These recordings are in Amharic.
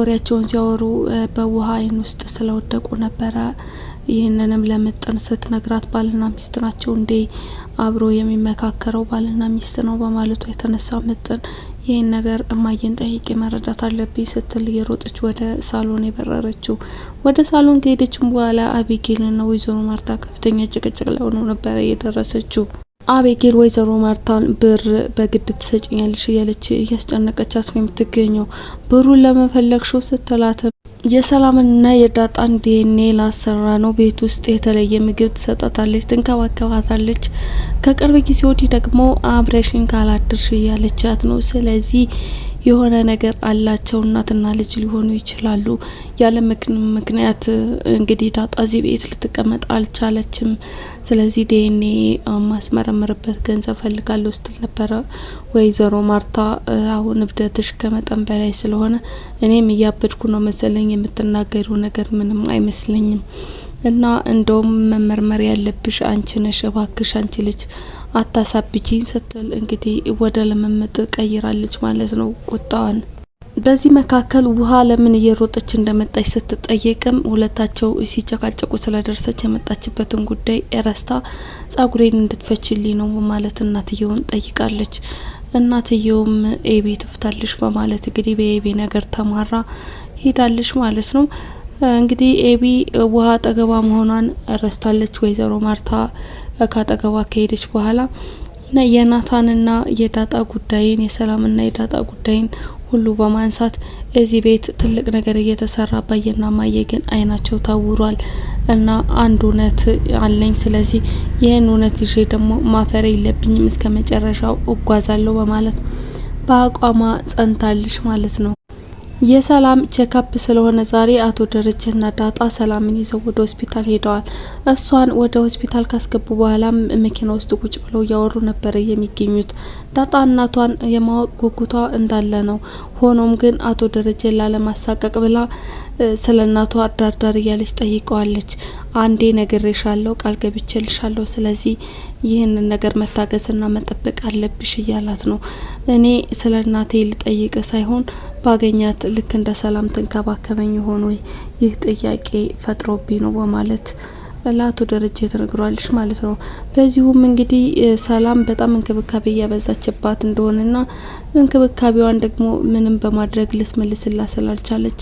ወሬያቸውን ሲያወሩ በውሃ አይን ውስጥ ስለወደቁ ነበረ። ይህንንም ለምጥን ስትነግራት ባልና ሚስት ናቸው እንዴ አብሮ የሚመካከረው ባልና ሚስት ነው በማለቷ የተነሳ ምጥን ይህን ነገር እማየን ጠይቄ መረዳት አለብኝ ስትል እየሮጠች ወደ ሳሎን የበረረችው። ወደ ሳሎን ከሄደችም በኋላ አቤጌልና ወይዘሮ ማርታ ከፍተኛ ጭቅጭቅ ላይ ሆነው ነበረ የደረሰችው። አቤጌል ወይዘሮ ማርታን ብር በግድ ትሰጭኛለሽ እያለች እያስጨነቀቻት ነው የምትገኘው። ብሩን ለመፈለግሽው ስትላት የሰላምና የዳጣን ዲኤንኤ ላሰራ ነው፣ ቤት ውስጥ የተለየ ምግብ ትሰጣታለች፣ ትንከባከባታለች። ከቅርብ ጊዜ ወዲህ ደግሞ አብረሽኝ ካላድርሽ እያለቻት ነው። ስለዚህ የሆነ ነገር አላቸው፣ እናትና ልጅ ሊሆኑ ይችላሉ። ያለ ምክንያት እንግዲህ ዳጣ እዚህ ቤት ልትቀመጥ አልቻለችም። ስለዚህ ዲኤንኤ ማስመረምርበት ገንዘብ ፈልጋለሁ ስትል ነበረ ወይዘሮ ማርታ። አሁን እብደትሽ ከመጠን በላይ ስለሆነ እኔም እያበድኩ ነው መሰለኝ፣ የምትናገሪው ነገር ምንም አይመስለኝም እና እንደውም መመርመር ያለብሽ አንቺ ነሽ፣ እባክሽ አንቺ ልጅ አታሳብጂኝ ስትል እንግዲህ ወደ ለመመጥ ቀይራለች ማለት ነው ቁጣዋን። በዚህ መካከል ውሃ ለምን እየሮጠች እንደመጣች ስትጠየቅም ሁለታቸው ሲጨቃጨቁ ስለደረሰች የመጣችበትን ጉዳይ ረስታ ጸጉሬን እንድትፈችልኝ ነው በማለት እናትየውን ጠይቃለች። እናትየውም ኤቢ ትፍታለች በማለት እንግዲህ በኤቢ ነገር ተማራ ሄዳለች ማለት ነው። እንግዲህ ኤቢ ውሃ አጠገቧ መሆኗን ረስታለች። ወይዘሮ ማርታ ካጠገቧ ከሄደች በኋላ የናታንና የዳጣ ጉዳይን የሰላምና የዳጣ ጉዳይን ሁሉ በማንሳት እዚህ ቤት ትልቅ ነገር እየተሰራ ባየና ማየ ግን አይናቸው ታውሯል እና አንድ እውነት አለኝ። ስለዚህ ይህን እውነት ይዤ ደግሞ ማፈር የለብኝም፣ እስከ መጨረሻው እጓዛለሁ በማለት በአቋሟ ጸንታለች ማለት ነው። የሰላም ቼክአፕ ስለሆነ ዛሬ አቶ ደረጀና ዳጣ ሰላምን ይዘው ወደ ሆስፒታል ሄደዋል። እሷን ወደ ሆስፒታል ካስገቡ በኋላ መኪና ውስጥ ቁጭ ብለው እያወሩ ነበር የሚገኙት። ዳጣ እናቷን የማወቅ ጉጉቷ እንዳለ ነው። ሆኖም ግን አቶ ደረጀን ላለማሳቀቅ ብላ ስለ እናቷ ዳርዳር እያለች ጠይቀዋለች። አንዴ ነግሬሻለሁ፣ ቃል ገብቼልሻለሁ፣ ስለዚህ ይህንን ነገር መታገስና መጠበቅ አለብሽ እያላት ነው። እኔ ስለ እናቴ ልጠይቅ ሳይሆን ባገኛት ልክ እንደ ሰላም ትንከባከበኝ ሆኖ ይህ ጥያቄ ፈጥሮብኝ ነው በማለት ለአቶ ደረጀ ተነግሯለች ማለት ነው። በዚሁም እንግዲህ ሰላም በጣም እንክብካቤ እያበዛችባት እንደሆነና እንክብካቤዋን ደግሞ ምንም በማድረግ ልትመልስላት ስላልቻለች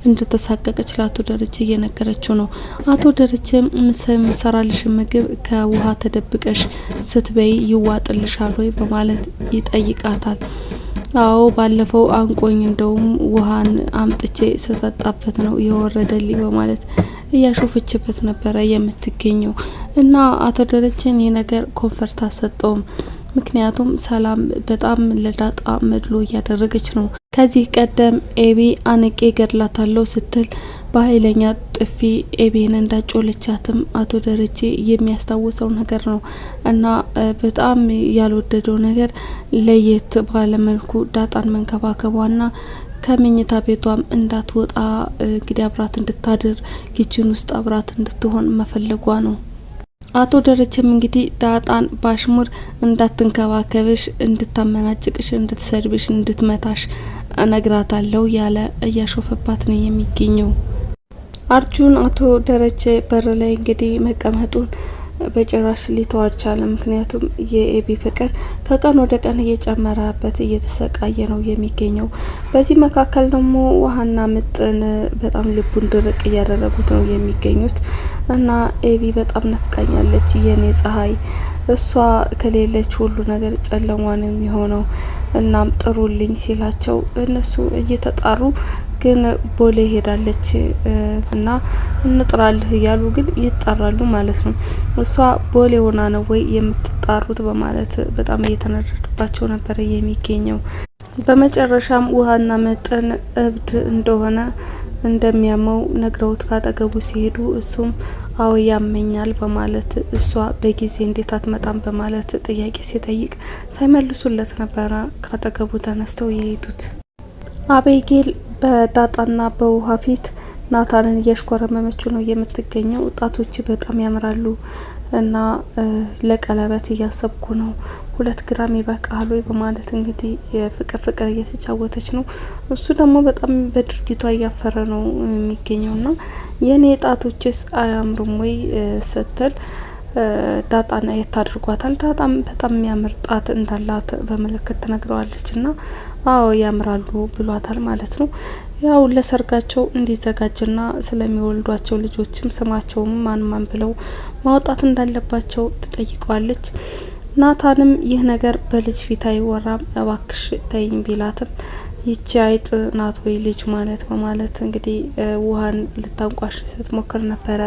እንደተሳቀቀች ለአቶ ደረጀ እየነገረችው ነው። አቶ ደረጀ ምሰራልሽ ምግብ ከውሃ ተደብቀሽ ስትበይ ይዋጥልሻል ወይ በማለት ይጠይቃታል። አዎ ባለፈው አንቆኝ እንደውም ውሃን አምጥቼ ስጠጣበት ነው የወረደልኝ በማለት እያሾፈችበት ነበረ የምትገኘው እና አቶ ደረጀን ይህ ነገር ኮንፈርት አልሰጠውም። ምክንያቱም ሰላም በጣም ለዳጣ መድሎ እያደረገች ነው። ከዚህ ቀደም ኤቢ አንቄ ገድላታለሁ ስትል በኃይለኛ ጥፊ ኤቢን እንዳጮለቻትም አቶ ደረጀ የሚያስታውሰው ነገር ነው እና በጣም ያልወደደው ነገር ለየት ባለመልኩ ዳጣን መንከባከቧና ከመኝታ ቤቷም እንዳትወጣ እንግዲህ አብራት እንድታድር ኪችን ውስጥ አብራት እንድትሆን መፈለጓ ነው። አቶ ደረጀም እንግዲህ ዳጣን ባሽሙር እንዳትንከባከብሽ፣ እንድታመናጭቅሽ፣ እንድትሰድብሽ፣ እንድትመታሽ እነግራታለሁ ያለ እያሾፈባት ነው የሚገኘው። አርጁን አቶ ደረጀ በር ላይ እንግዲህ መቀመጡን በጭራሽ ሊተው አልቻለም። ምክንያቱም የኤቢ ፍቅር ከቀን ወደ ቀን እየጨመረበት እየተሰቃየ ነው የሚገኘው። በዚህ መካከል ደግሞ ውሃና ምጥን በጣም ልቡን ድርቅ እያደረጉት ነው የሚገኙት እና ኤቢ በጣም ነፍቃኛለች የኔ ፀሐይ፣ እሷ ከሌለች ሁሉ ነገር ጨለማ ነው የሚሆነው፣ እናም ጥሩልኝ ሲላቸው እነሱ እየተጣሩ ግን ቦሌ ሄዳለች እና እንጥራልህ እያሉ ግን ይጣራሉ ማለት ነው። እሷ ቦሌ ሆና ነው ወይ የምትጣሩት በማለት በጣም እየተነደደባቸው ነበር የሚገኘው። በመጨረሻም ውሃና መጠን እብድ እንደሆነ እንደሚያመው ነግረውት ካጠገቡ ሲሄዱ እሱም አዎ ያመኛል በማለት እሷ በጊዜ እንዴት አትመጣም በማለት ጥያቄ ሲጠይቅ ሳይመልሱለት ነበረ ካጠገቡ ተነስተው የሄዱት። አቤጌል በዳጣና በውሃ ፊት ናታንን እያሽኮረመመችው ነው የምትገኘው። ወጣቶች በጣም ያምራሉ እና ለቀለበት እያሰብኩ ነው 2 ግራም ይበቃል ወይ በማለት እንግዲህ የፍቅር እየተጫወተች ነው። እሱ ደግሞ በጣም በድርጊቷ እያፈረ ነው የሚገኘውና የኔ ጣቶችስ አያምሩም ወይ ስትል ዳጣን አየት አድርጓታል። ዳጣም በጣም የሚያምር ጣት እንዳላት በምልክት ትነግረዋለች እና አዎ ያምራሉ ብሏታል ማለት ነው። ያው ለሰርጋቸው እንዲዘጋጅና ስለሚወልዷቸው ልጆችም ስማቸውም ማን ብለው ማውጣት እንዳለባቸው ትጠይቀዋለች። ናታንም ይህ ነገር በልጅ ፊት አይወራም እባክሽ ተይኝ ቢላትም ይቺ አይጥ ናት ወይ ልጅ ማለት በማለት እንግዲህ ውሃን ልታንቋሽ ስትሞክር ነበረ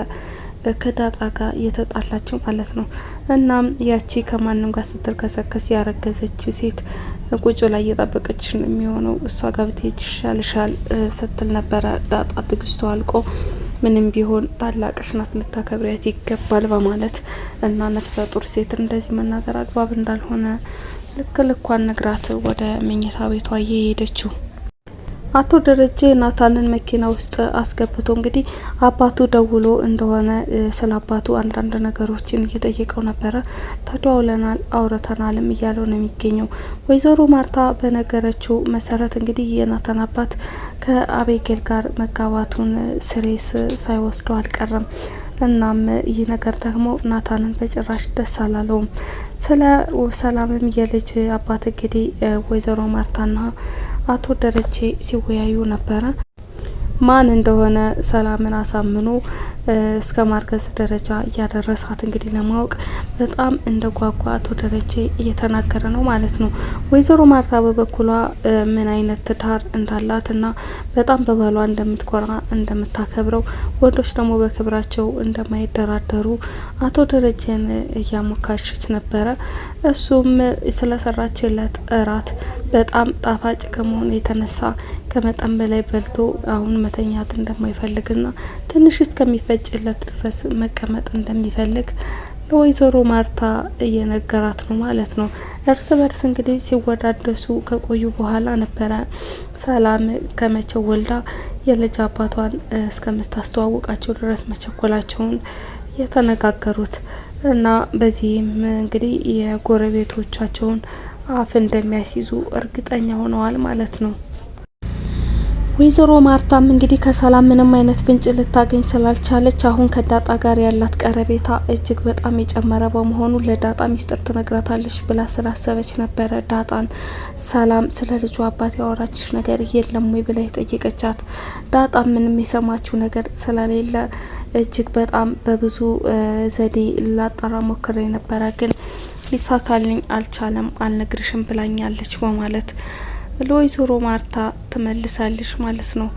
ከዳጣ ጋር እየተጣላቸው ማለት ነው። እናም ያቺ ከማንም ጋር ስትልከሰከስ ያረገዘች ሴት ቁጭ ላይ እየጠበቀች የሚሆነው እሷ ጋር ብትሄጅ ይሻልሻል ስትል ነበረ። ዳጣ ትግስቷ አልቆ ምንም ቢሆን ታላቅሽ ናት ልታከብሪያት ይገባል በማለት እና ነፍሰ ጡር ሴት እንደዚህ መናገር አግባብ እንዳልሆነ ልኳን ነግራት ወደ መኝታ ቤቷ እየሄደችው አቶ ደረጀ ናታንን መኪና ውስጥ አስገብቶ እንግዲህ አባቱ ደውሎ እንደሆነ ስለ አባቱ አንዳንድ ነገሮችን እየጠየቀው ነበረ። ተደዋውለናል አውርተናልም እያለው ነው የሚገኘው። ወይዘሮ ማርታ በነገረችው መሰረት እንግዲህ የናታን አባት ከአቤጌል ጋር መጋባቱን ስሬስ ሳይወስደው አልቀረም። እናም ይህ ነገር ደግሞ ናታንን በጭራሽ ደስ አላለውም። ስለ ሰላምም የልጅ አባት እንግዲህ ወይዘሮ ማርታና አቶ ደረጀ ሲወያዩ ነበረ። ማን እንደሆነ ሰላምን አሳምኖ እስከ ማርገዝ ደረጃ እያደረሳት እንግዲህ ለማወቅ በጣም እንደ ጓጓ አቶ ደረጀ እየተናገረ ነው ማለት ነው። ወይዘሮ ማርታ በበኩሏ ምን አይነት ትዳር እንዳላትና በጣም በባሏ እንደምትኮራ እንደምታከብረው፣ ወንዶች ደግሞ በክብራቸው እንደማይደራደሩ አቶ ደረጀን እያሞካሸች ነበረ። እሱም ስለሰራችለት እራት በጣም ጣፋጭ ከመሆኑ የተነሳ ከመጠን በላይ በልቶ አሁን መተኛት እንደማይፈልግና ትንሽ እስከሚፈጭለት ድረስ መቀመጥ እንደሚፈልግ ለወይዘሮ ማርታ እየነገራት ነው ማለት ነው። እርስ በርስ እንግዲህ ሲወዳደሱ ከቆዩ በኋላ ነበረ ሰላም ከመቼው ወልዳ የልጅ አባቷን እስከምታስተዋውቃቸው ድረስ መቸኮላቸውን የተነጋገሩት እና በዚህም እንግዲህ የጎረቤቶቻቸውን አፍ እንደሚያስይዙ እርግጠኛ ሆነዋል ማለት ነው። ወይዘሮ ማርታም እንግዲህ ከሰላም ምንም አይነት ፍንጭ ልታገኝ ስላልቻለች አሁን ከዳጣ ጋር ያላት ቀረቤታ እጅግ በጣም የጨመረ በመሆኑ ለዳጣ ሚስጥር ትነግራታለች ብላ ስላሰበች ነበረ ዳጣን ሰላም ስለ ልጇ አባት ያወራችሽ ነገር የለም ወይ ብላ የጠየቀቻት። ዳጣ ምንም የሰማችው ነገር ስለሌለ እጅግ በጣም በብዙ ዘዴ ላጣራ ሞክሬ ነበረ ግን ሊሳካልኝ አልቻለም አልነግርሽም ብላኛለች በማለት ለወይዘሮ ማርታ ትመልሳለች ማለት ነው።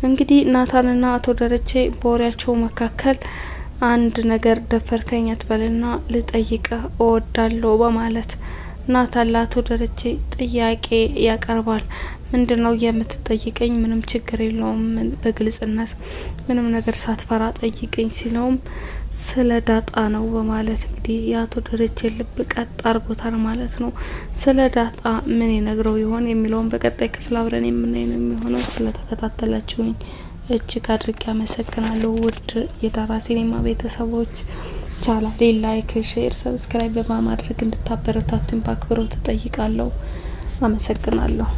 እንግዲህ ናታንና አቶ ደረጀ በወሬያቸው መካከል አንድ ነገር ደፈርከኝ አትበልና ልጠይቅ እወዳለሁ በማለት ናታን ለአቶ ደረጀ ጥያቄ ያቀርባል። ምንድነው የምትጠይቀኝ? ምንም ችግር የለውም በግልጽነት ምንም ነገር ሳትፈራ ጠይቀኝ ሲለውም ስለ ዳጣ ነው በማለት እንግዲህ የአቶ ደረጀ ልብ ቀጥ አርጎታል ማለት ነው። ስለ ዳጣ ምን ይነግረው ይሆን የሚለውን በቀጣይ ክፍል አብረን የምናይ ነው የሚሆነው። ስለተከታተላችሁኝ እጅግ አድርጌ አመሰግናለሁ። ውድ የዳራ ሲኔማ ቤተሰቦች ቻናሌ ላይክ፣ ሼር፣ ሰብስክራይብ በማድረግ እንድታበረታቱኝ በአክብሮት እጠይቃለሁ። አመሰግናለሁ።